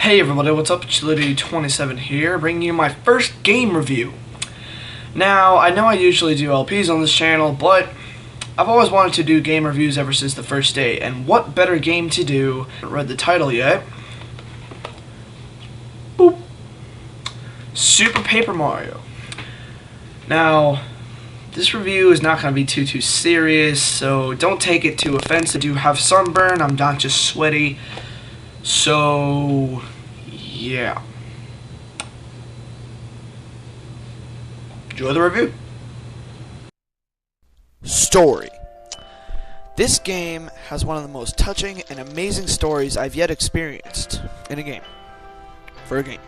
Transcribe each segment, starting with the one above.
Hey everybody, what's up? It's Chillidude27 here, bringing you my first game review. Now, I know I usually do LPs on this channel, but I've always wanted to do game reviews ever since the first day, and what better game to do? I haven't read the title yet. Boop. Super Paper Mario. Now, this review is not going to be too serious, so don't take it too offensive. I do have sunburn, I'm not just sweaty. So, yeah. Enjoy the review. Story. This game has one of the most touching and amazing stories I've yet experienced in a game. For a game.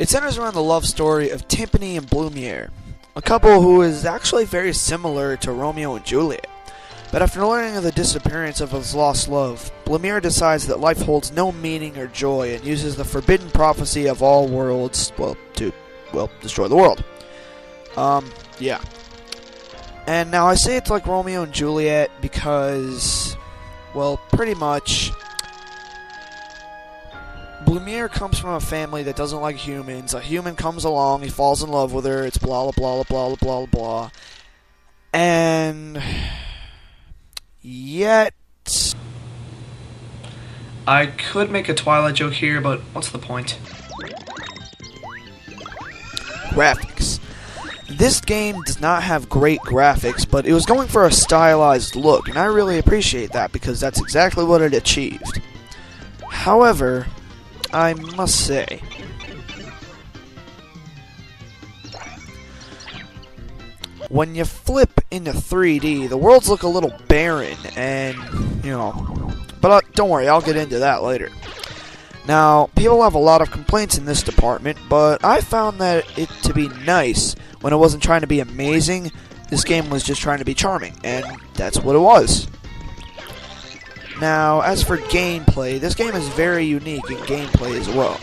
It centers around the love story of Timpani and Blumiere, a couple who is actually very similar to Romeo and Juliet. But after learning of the disappearance of his lost love, Blumiere decides that life holds no meaning or joy and uses the forbidden prophecy of all worlds, to destroy the world. Yeah. And now I say it's like Romeo and Juliet because, well, pretty much, Blumiere comes from a family that doesn't like humans. A human comes along, he falls in love with her, it's blah blah blah blah blah blah blah. And yet, I could make a Twilight joke here, but what's the point? graphics. This game does not have great graphics, but it was going for a stylized look, and I really appreciate that because that's exactly what it achieved. However, I must say, when you flip into 3D, the worlds look a little barren, and, but don't worry, I'll get into that later. Now, people have a lot of complaints in this department, but I found that it to be nice. When it wasn't trying to be amazing, this game was just trying to be charming, and that's what it was. Now, as for gameplay, this game is very unique in gameplay as well.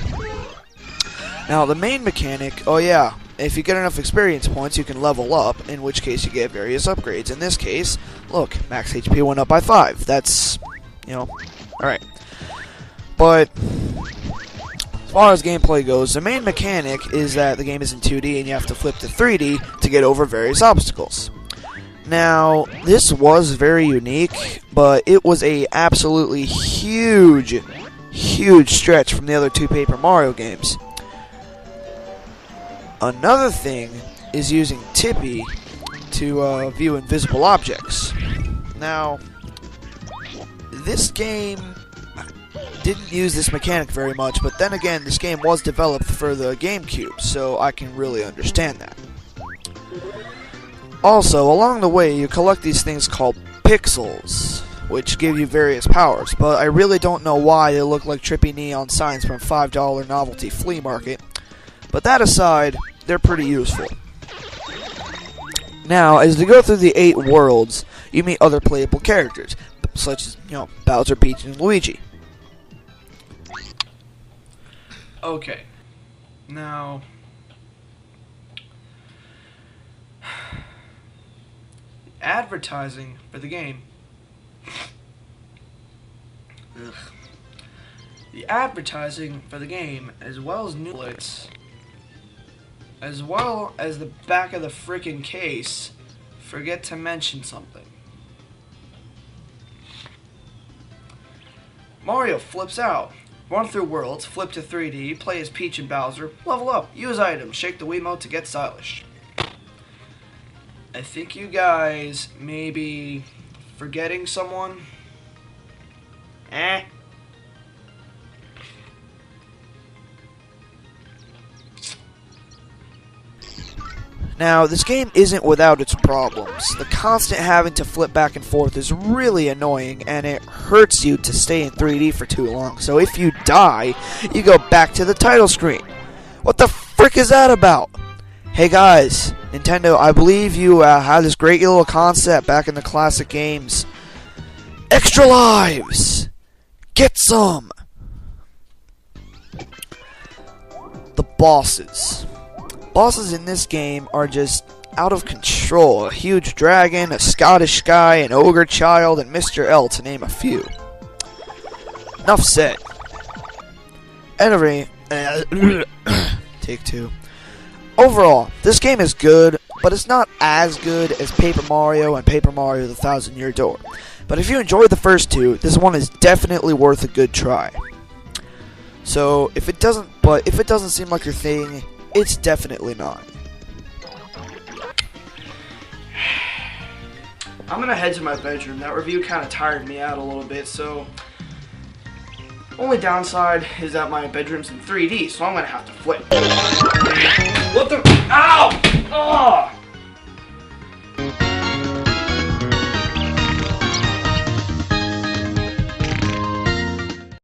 Now, the main mechanic, oh yeah, if you get enough experience points, you can level up, in which case you get various upgrades. In this case, look, max HP went up by 5. That's, alright. But as far as gameplay goes, the main mechanic is that the game is in 2D and you have to flip to 3D to get over various obstacles. Now, this was very unique, but it was a absolutely huge stretch from the other two Paper Mario games. Another thing is using Tippy to view invisible objects. Now, this game didn't use this mechanic very much, but then again, this game was developed for the GameCube, so I can really understand that. Also, along the way, you collect these things called pixels, which give you various powers, but I really don't know why they look like trippy neon signs from a $5 novelty flea market. But that aside, they're pretty useful. Now, as you go through the 8 worlds, you meet other playable characters, such as, Bowser, Peach, and Luigi. Okay. Now, advertising for the game. Ugh. The advertising for the game, as well as new lights, as well as the back of the frickin' case, forget to mention something. Mario flips out. Run through worlds, flip to 3D, play as Peach and Bowser, level up, use items, shake the Wiimote to get stylish. I think you guys may be forgetting someone. Now, this game isn't without its problems. The constant having to flip back and forth is really annoying, and it hurts you to stay in 3D for too long. So if you die, you go back to the title screen. What the frick is that about? Hey guys, Nintendo, I believe you had this great little concept back in the classic games. Extra lives! Get some! The bosses. Bosses in this game are just out of control. A huge dragon, a Scottish guy, an ogre child, and Mr. L, to name a few. Enough said. Anyway, take two. Overall, this game is good, but it's not as good as Paper Mario and Paper Mario the Thousand Year Door. But if you enjoyed the first two, this one is definitely worth a good try. So, if it doesn't seem like your thing, it's definitely not. I'm gonna head to my bedroom. That review kind of tired me out a little bit, so only downside is that my bedroom's in 3D, so I'm gonna have to flip. What the? Ow! Oh!